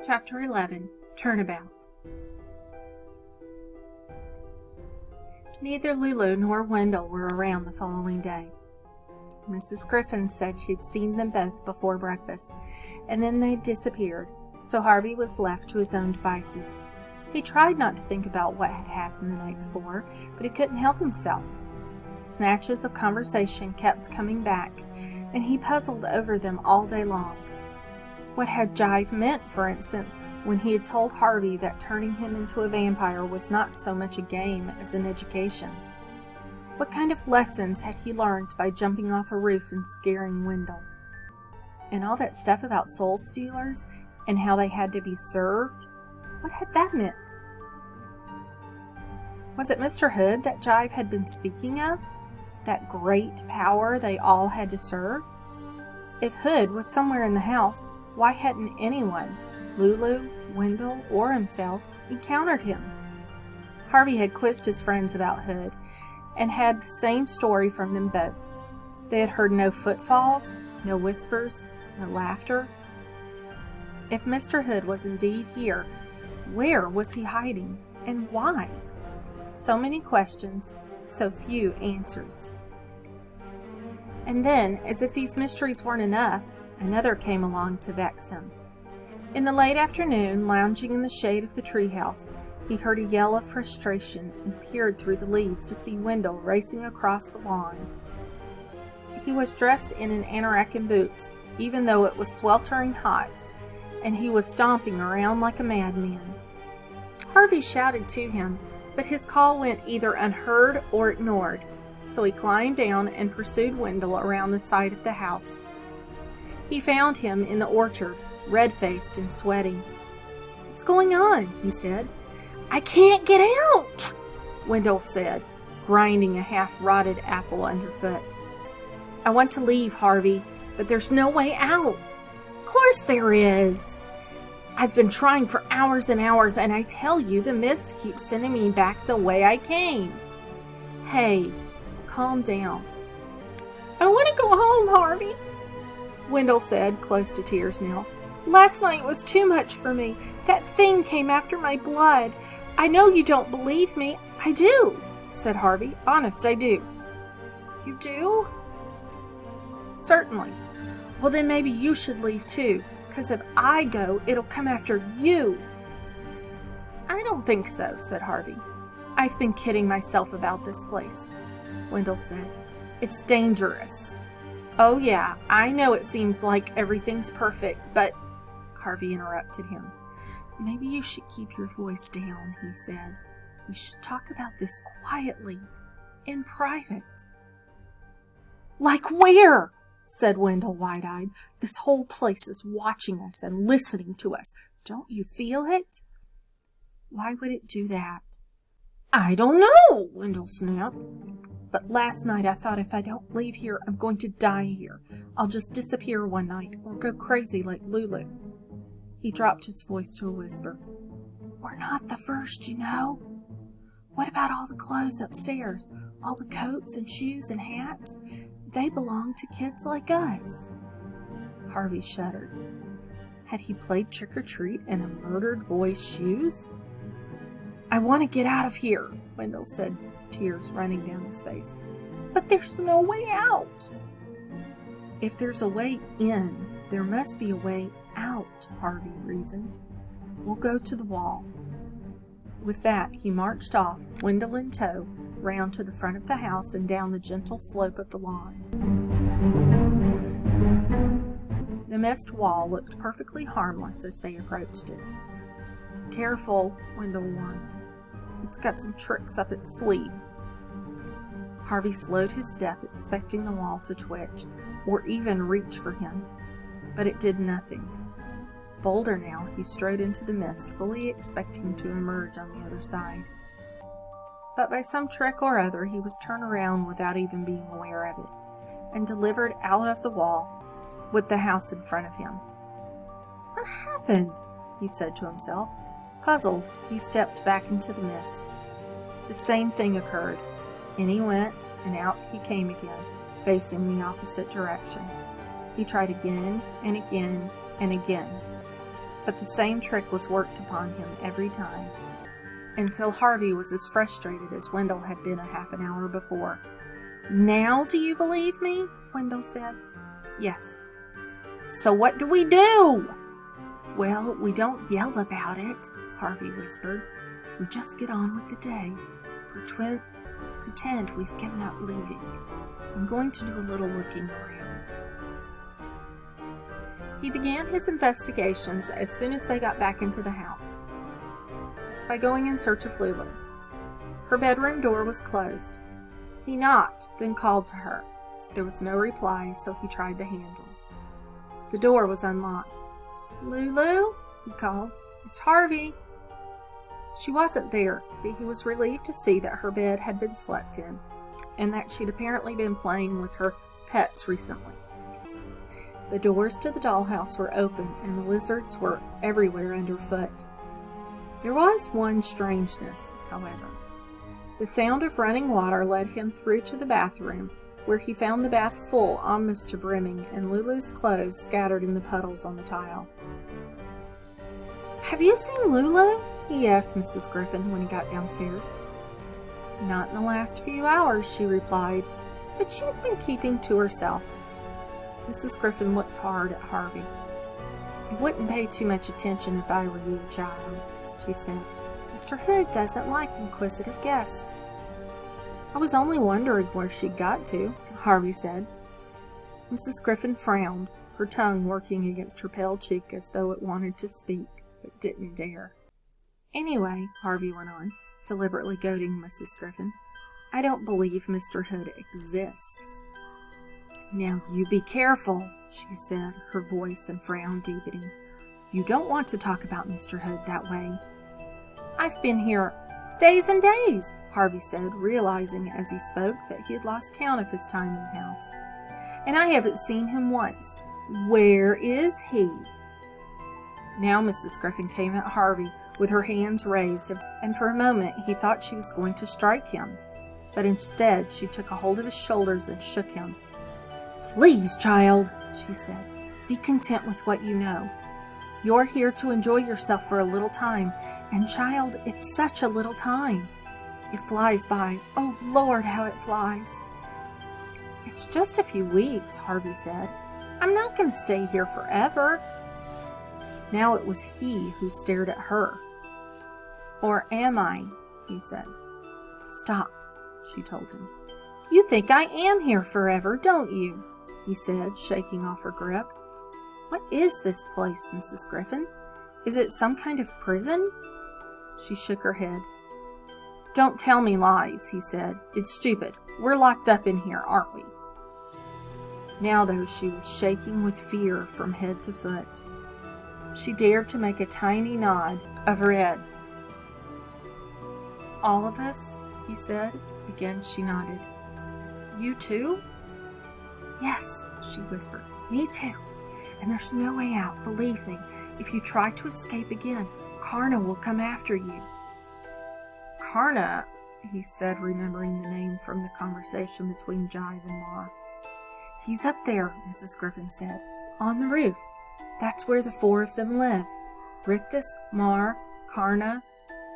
Chapter 11 Turnabout. Neither Lulu nor Wendell were around the following day. Mrs. Griffin said she'd seen them both before breakfast, and then they'd disappeared, so Harvey was left to his own devices. He tried not to think about what had happened the night before, but he couldn't help himself. Snatches of conversation kept coming back, and he puzzled over them all day long. What had Jive meant, for instance, when he had told Harvey that turning him into a vampire was not so much a game as an education? What kind of lessons had he learned by jumping off a roof and scaring Wendell? And all that stuff about soul stealers and how they had to be served, what had that meant? Was it Mr. Hood that Jive had been speaking of? That great power they all had to serve? If Hood was somewhere in the house, why hadn't anyone, Lulu, Wendell, or himself, encountered him? Harvey had quizzed his friends about Hood, and had the same story from them both. They had heard no footfalls, no whispers, no laughter. If Mr. Hood was indeed here, where was he hiding, and why? So many questions, so few answers. And then, as if these mysteries weren't enough, another came along to vex him. In the late afternoon, lounging in the shade of the treehouse, he heard a yell of frustration and peered through the leaves to see Wendell racing across the lawn. He was dressed in an anorak and boots, even though it was sweltering hot, and he was stomping around like a madman. Harvey shouted to him, but his call went either unheard or ignored, so he climbed down and pursued Wendell around the side of the house. He found him in the orchard, red-faced and sweating. "What's going on?" he said. "I can't get out," Wendell said, grinding a half-rotted apple underfoot. "I want to leave, Harvey, but there's no way out." "Of course there is. I've been trying for hours and hours, and I tell you, the mist keeps sending me back the way I came." "Hey, calm down." "I want to go home, Harvey," Wendell said, close to tears now. "Last night was too much for me. That thing came after my blood. I know you don't believe me." "I do," said Harvey. "Honest, I do." "You do?" "Certainly." "Well, then maybe you should leave too, because if I go, it'll come after you." "I don't think so," said Harvey. "I've been kidding myself about this place," Wendell said. "It's dangerous." "Oh yeah, I know it seems like everything's perfect, but—" Harvey interrupted him. "Maybe you should keep your voice down," he said. "We should talk about this quietly, in private." "Like where?" said Wendell, wide-eyed. "This whole place is watching us and listening to us. Don't you feel it?" "Why would it do that?" "I don't know," Wendell snapped. "But last night I thought if I don't leave here, I'm going to die here. I'll just disappear one night or go crazy like Lulu." He dropped his voice to a whisper. "We're not the first, you know. What about all the clothes upstairs? All the coats and shoes and hats? They belong to kids like us." Harvey shuddered. Had he played trick-or-treat in a murdered boy's shoes? "I want to get out of here," Wendell said, tears running down his face. "But there's no way out." "If there's a way in, there must be a way out," Harvey reasoned. "We'll go to the wall." With that, he marched off, Wendell in tow, round to the front of the house and down the gentle slope of the lawn. The mist wall looked perfectly harmless as they approached it. "Careful," Wendell warned. "It's got some tricks up its sleeve." Harvey slowed his step, expecting the wall to twitch, or even reach for him, but it did nothing. Bolder now, he strode into the mist, fully expecting to emerge on the other side. But by some trick or other, he was turned around without even being aware of it, and delivered out of the wall, with the house in front of him. "What happened?" he said to himself. Puzzled, he stepped back into the mist. The same thing occurred. In he went, and out he came again, facing the opposite direction. He tried again and again and again. But the same trick was worked upon him every time, until Harvey was as frustrated as Wendell had been a half an hour before. "Now do you believe me?" Wendell said. "Yes." "So what do we do?" "Well, we don't yell about it," Harvey whispered. "We just get on with the day. Pretend we've given up leaving. I'm going to do a little looking around." He began his investigations as soon as they got back into the house, by going in search of Lulu. Her bedroom door was closed. He knocked, then called to her. There was no reply, so he tried the handle. The door was unlocked. "Lulu?" he called. "It's Harvey." She wasn't there, but he was relieved to see that her bed had been slept in, and that she'd apparently been playing with her pets recently. The doors to the dollhouse were open, and the lizards were everywhere underfoot. There was one strangeness, however. The sound of running water led him through to the bathroom, where he found the bath full almost to brimming, and Lulu's clothes scattered in the puddles on the tile. "Have you seen Lulu?" he asked Mrs. Griffin when he got downstairs. "Not in the last few hours," she replied, "but she's been keeping to herself." Mrs. Griffin looked hard at Harvey. "I wouldn't pay too much attention if I were you, child," she said. "Mr. Hood doesn't like inquisitive guests." "I was only wondering where she'd got to," Harvey said. Mrs. Griffin frowned, her tongue working against her pale cheek as though it wanted to speak, but didn't dare. "Anyway," Harvey went on, deliberately goading Mrs. Griffin, "I don't believe Mr. Hood exists." "Now you be careful," she said, her voice and frown deepening. "You don't want to talk about Mr. Hood that way." "I've been here days and days," Harvey said, realizing as he spoke that he had lost count of his time in the house. "And I haven't seen him once. Where is he?" Now Mrs. Griffin came at Harvey with her hands raised, and for a moment he thought she was going to strike him. But instead she took a hold of his shoulders and shook him. "Please, child," she said, "be content with what you know. You're here to enjoy yourself for a little time, and child, it's such a little time. It flies by. Oh, Lord, how it flies." "It's just a few weeks," Harvey said. "I'm not going to stay here forever." Now it was he who stared at her. "Or am I?" he said. "Stop," she told him. "You think I am here forever, don't you?" he said, shaking off her grip. "What is this place, Mrs. Griffin? Is it some kind of prison?" She shook her head. "Don't tell me lies," he said. "It's stupid. We're locked up in here, aren't we?" Now, though, she was shaking with fear from head to foot. She dared to make a tiny nod of her head. "All of us?" he said. Again she nodded. "You too?" "Yes," she whispered. "Me too. And there's no way out, believe me. If you try to escape again, Karna will come after you." "Karna," he said, remembering the name from the conversation between Jive and Mar. "He's up there," Mrs. Griffin said, "on the roof. That's where the four of them live. Rictus, Mar, Karna,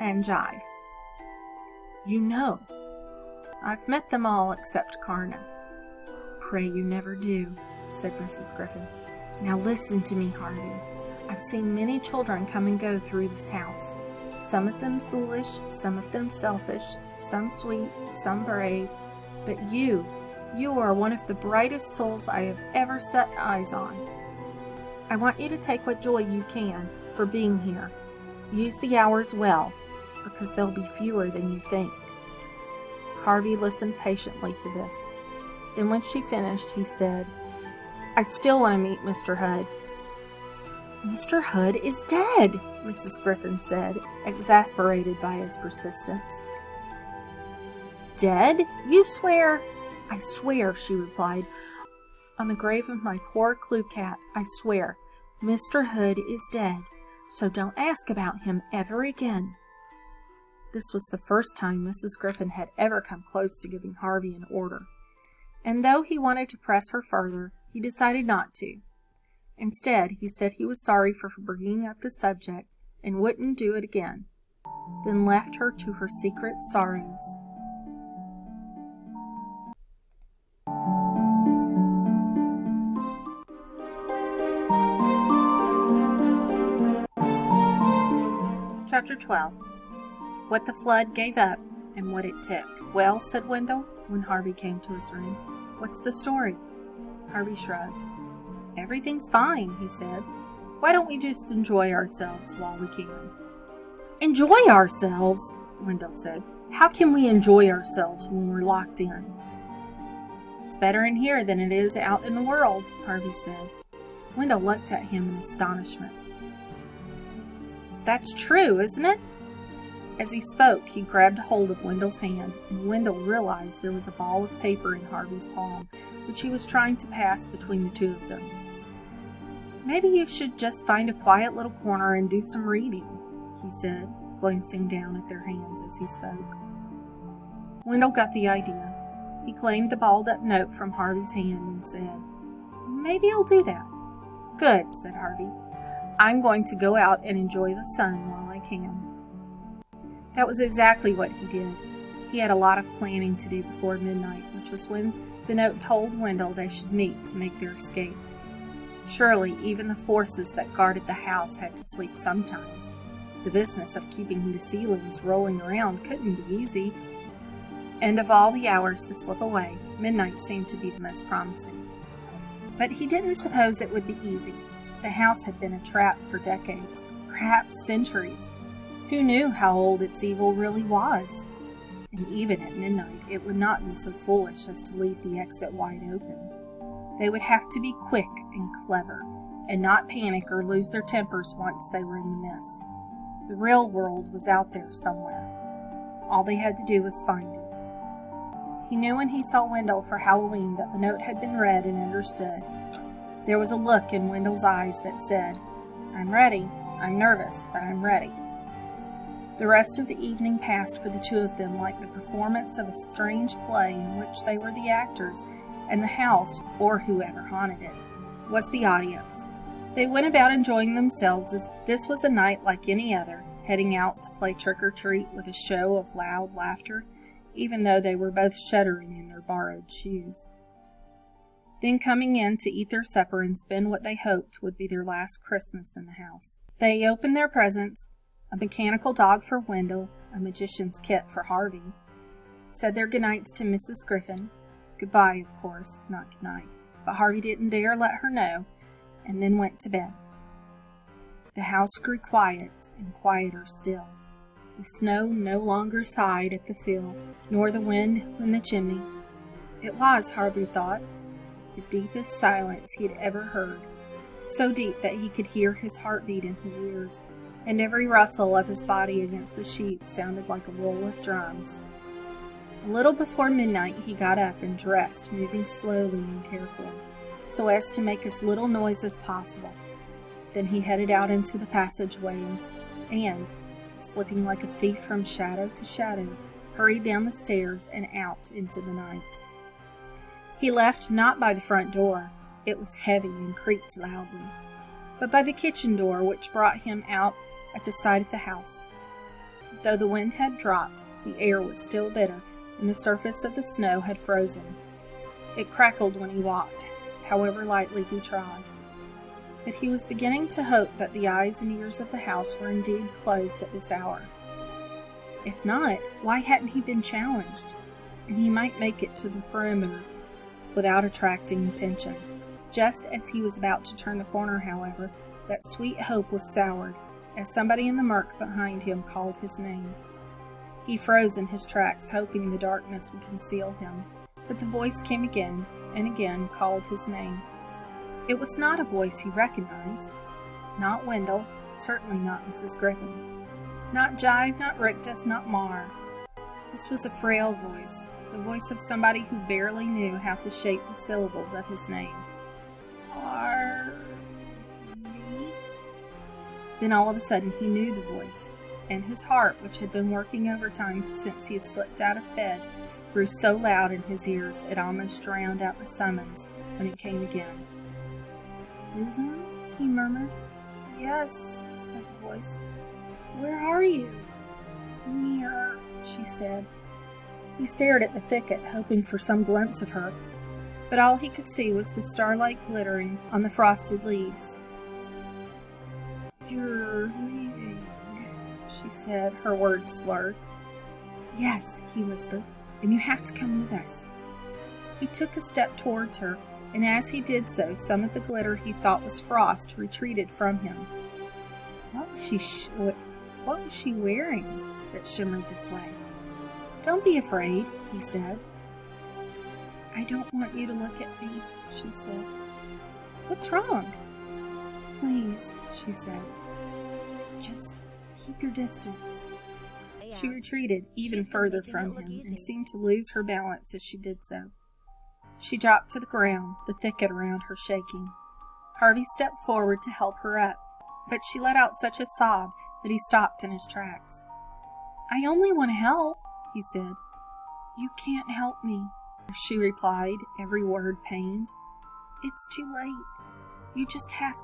and Jive." "You know." "I've met them all except Karna." "Pray you never do," said Mrs. Griffin. "Now listen to me, Harvey. I've seen many children come and go through this house. Some of them foolish, some of them selfish, some sweet, some brave. But you are one of the brightest souls I have ever set eyes on. I want you to take what joy you can for being here. Use the hours well, because they'll be fewer than you think." Harvey listened patiently to this. Then when she finished, he said, "I still want to meet Mr. Hood." "Mr. Hood is dead," Mrs. Griffin said, exasperated by his persistence. "Dead? You swear?" "I swear," she replied. "On the grave of my poor Clue Cat, I swear. Mr. Hood is dead, so don't ask about him ever again." This was the first time Mrs. Griffin had ever come close to giving Harvey an order, and though he wanted to press her further, he decided not to. Instead, he said he was sorry for bringing up the subject and wouldn't do it again, then left her to her secret sorrows. Chapter 12. What the flood gave up and what it took. "Well," said Wendell, when Harvey came to his room, "what's the story?" Harvey shrugged. "Everything's fine," he said. "Why don't we just enjoy ourselves while we can?" "Enjoy ourselves?" Wendell said. "How can we enjoy ourselves when we're locked in?" "It's better in here than it is out in the world," Harvey said. Wendell looked at him in astonishment. "That's true, isn't it?" As he spoke, he grabbed hold of Wendell's hand, and Wendell realized there was a ball of paper in Harvey's palm, which he was trying to pass between the two of them. "Maybe you should just find a quiet little corner and do some reading," he said, glancing down at their hands as he spoke. Wendell got the idea. He claimed the balled-up note from Harvey's hand and said, "Maybe I'll do that." "Good," said Harvey. "I'm going to go out and enjoy the sun while I can." That was exactly what he did. He had a lot of planning to do before midnight, which was when the note told Wendell they should meet to make their escape. Surely, even the forces that guarded the house had to sleep sometimes. The business of keeping the ceilings rolling around couldn't be easy, and of all the hours to slip away, midnight seemed to be the most promising. But he didn't suppose it would be easy. The house had been a trap for decades, perhaps centuries. Who knew how old its evil really was? And even at midnight, it would not be so foolish as to leave the exit wide open. They would have to be quick and clever, and not panic or lose their tempers once they were in the mist. The real world was out there somewhere. All they had to do was find it. He knew when he saw Wendell for Halloween that the note had been read and understood. There was a look in Wendell's eyes that said, "I'm ready. I'm nervous, but I'm ready." The rest of the evening passed for the two of them like the performance of a strange play in which they were the actors, and the house, or whoever haunted it, was the audience. They went about enjoying themselves as this was a night like any other, heading out to play trick-or-treat with a show of loud laughter, even though they were both shuddering in their borrowed shoes. Then coming in to eat their supper and spend what they hoped would be their last Christmas in the house. They opened their presents, a mechanical dog for Wendell, a magician's kit for Harvey, said their goodnights to Mrs. Griffin, goodbye, of course, not goodnight, but Harvey didn't dare let her know, and then went to bed. The house grew quiet and quieter still. The snow no longer sighed at the sill, nor the wind in the chimney. It was, Harvey thought, the deepest silence he had ever heard, so deep that he could hear his heartbeat in his ears, and every rustle of his body against the sheets sounded like a roll of drums. A little before midnight he got up and dressed, moving slowly and carefully, so as to make as little noise as possible. Then he headed out into the passageway and, slipping like a thief from shadow to shadow, hurried down the stairs and out into the night. He left not by the front door, it was heavy and creaked loudly, but by the kitchen door, which brought him out at the side of the house. Though the wind had dropped, the air was still bitter, and the surface of the snow had frozen. It crackled when he walked, however lightly he trod. But he was beginning to hope that the eyes and ears of the house were indeed closed at this hour. If not, why hadn't he been challenged? And he might make it to the perimeter without attracting attention. Just as he was about to turn the corner, however, that sweet hope was soured, as somebody in the murk behind him called his name. He froze in his tracks, hoping the darkness would conceal him, but the voice came again and again called his name. It was not a voice he recognized. Not Wendell, certainly not Mrs. Griffin. Not Jive, not Rictus, not Mar. This was a frail voice, the voice of somebody who barely knew how to shape the syllables of his name. Harvey. Then all of a sudden he knew the voice, and his heart, which had been working overtime since he had slipped out of bed, grew so loud in his ears it almost drowned out the summons when it came again. Lulu? He murmured. Yes, said the voice. Where are you? Near, she said. He stared at the thicket, hoping for some glimpse of her, but all he could see was the starlight glittering on the frosted leaves. You're leaving, she said, her words slurred. Yes, he whispered, and you have to come with us. He took a step towards her, and as he did so, some of the glitter he thought was frost retreated from him. What was she wearing that shimmered this way? Don't be afraid, he said. I don't want you to look at me, she said. What's wrong? Please, she said. Just keep your distance. She retreated even further from him and seemed to lose her balance as she did so. She dropped to the ground, the thicket around her shaking. Harvey stepped forward to help her up, but she let out such a sob that he stopped in his tracks. I only want to help, he said. You can't help me, she replied, every word pained. It's too late. You just have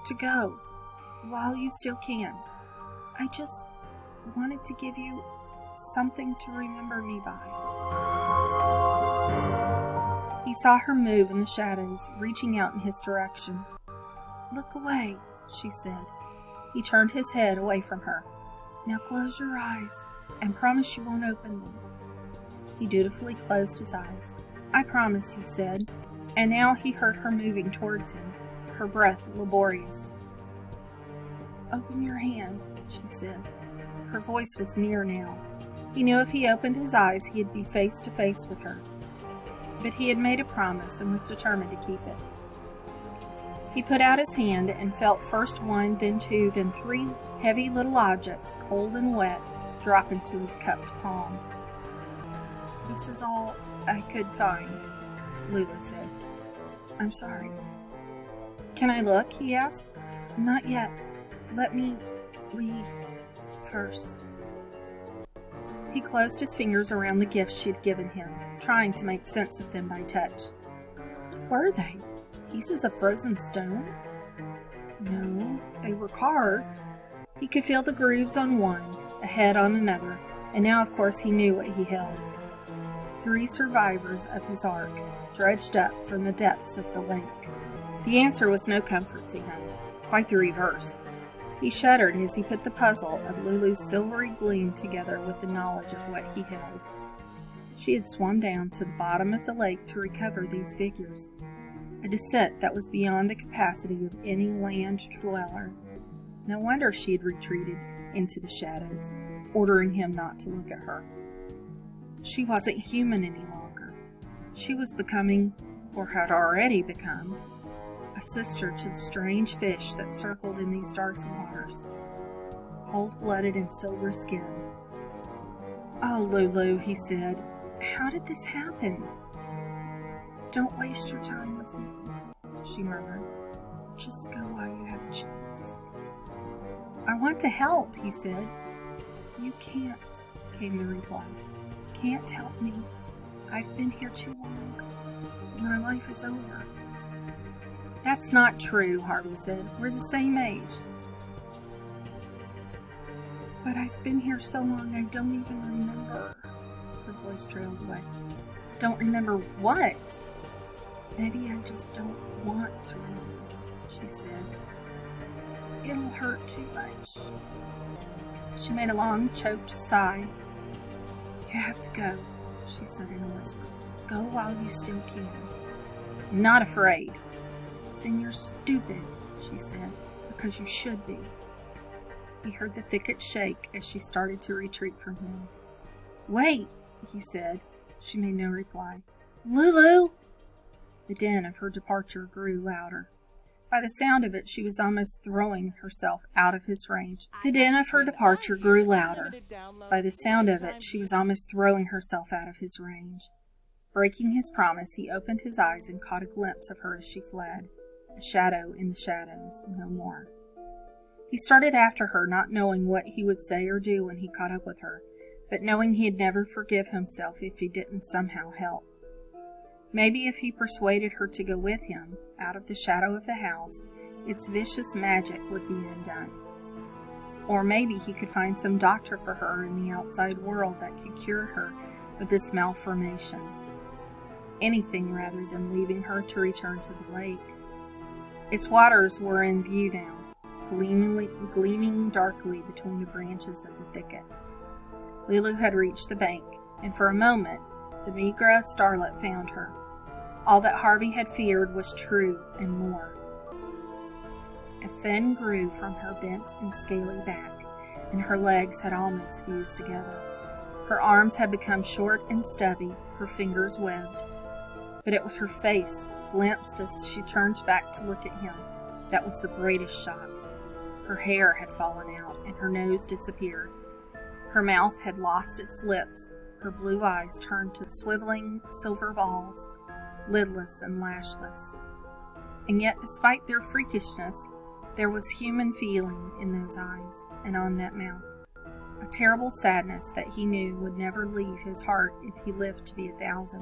to go, while you still can. I just wanted to give you something to remember me by. He saw her move in the shadows, reaching out in his direction. Look away, she said. He turned his head away from her. Now close your eyes, and promise you won't open them. He dutifully closed his eyes. I promise, he said, and now he heard her moving towards him, her breath laborious. Open your hand, she said. Her voice was near now. He knew if he opened his eyes, he'd be face to face with her. But he had made a promise and was determined to keep it. He put out his hand and felt first one, then two, then three heavy little objects, cold and wet, drop into his cupped palm. This is all I could find, Lulu said. I'm sorry. Can I look? He asked. Not yet. Let me leave first. He closed his fingers around the gifts she had given him, trying to make sense of them by touch. What were they? Pieces of frozen stone? No, they were carved. He could feel the grooves on one, a head on another, and now of course he knew what he held. 3 survivors of his ark, dredged up from the depths of the lake. The answer was no comfort to him, quite the reverse. He shuddered as he put the puzzle of Lulu's silvery gleam together with the knowledge of what he held. She had swum down to the bottom of the lake to recover these figures, a descent that was beyond the capacity of any land dweller. No wonder she had retreated into the shadows, ordering him not to look at her. She wasn't human any longer. She was becoming, or had already become, a sister to the strange fish that circled in these dark waters, cold-blooded and silver-skinned. Oh, Lulu, he said, how did this happen? Don't waste your time with me, she murmured. Just go while you have a chance. I want to help, he said. You can't, came the reply. Can't help me. I've been here too long. My life is over. That's not true, Harvey said. We're the same age. But I've been here so long I don't even remember. Her voice trailed away. Don't remember what? Maybe I just don't want to remember, she said. It'll hurt too much. She made a long, choked sigh. You have to go, she said in a whisper. Go while you still can. I'm not afraid. Then you're stupid, she said, because you should be. He heard the thicket shake as she started to retreat from him. Wait, he said. She made no reply. Lulu! The din of her departure grew louder. By the sound of it, she was almost throwing herself out of his range. The din of her departure grew louder. By the sound of it, she was almost throwing herself out of his range. Breaking his promise, he opened his eyes and caught a glimpse of her as she fled. A shadow in the shadows, no more. He started after her, not knowing what he would say or do when he caught up with her, but knowing he'd never forgive himself if he didn't somehow help. Maybe if he persuaded her to go with him, out of the shadow of the house, its vicious magic would be undone. Or maybe he could find some doctor for her in the outside world that could cure her of this malformation. Anything rather than leaving her to return to the lake. Its waters were in view now, gleaming darkly between the branches of the thicket. Lulu had reached the bank, and for a moment the meagre starlet found her. All that Harvey had feared was true and more. A fin grew from her bent and scaly back, and her legs had almost fused together. Her arms had become short and stubby, her fingers webbed. But it was her face, glimpsed as she turned back to look at him, that was the greatest shock. Her hair had fallen out, and her nose disappeared. Her mouth had lost its lips, her blue eyes turned to swiveling silver balls, lidless and lashless. And yet, despite their freakishness, there was human feeling in those eyes and on that mouth. A terrible sadness that he knew would never leave his heart if he lived to be 1,000.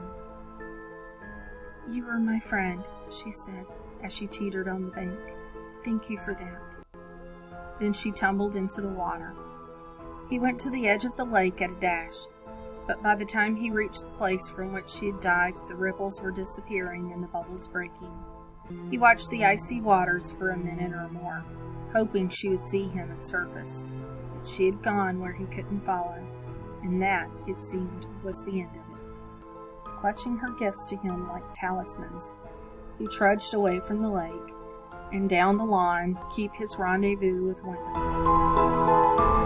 "You are my friend," she said, as she teetered on the bank. "Thank you for that." Then she tumbled into the water. He went to the edge of the lake at a dash, but by the time he reached the place from which she had dived, the ripples were disappearing and the bubbles breaking. He watched the icy waters for a minute or more, hoping she would see him at surface. But she had gone where he couldn't follow, and that, it seemed, was the end of it. Clutching her gifts to him like talismans, he trudged away from the lake and down the lawn to keep his rendezvous with women.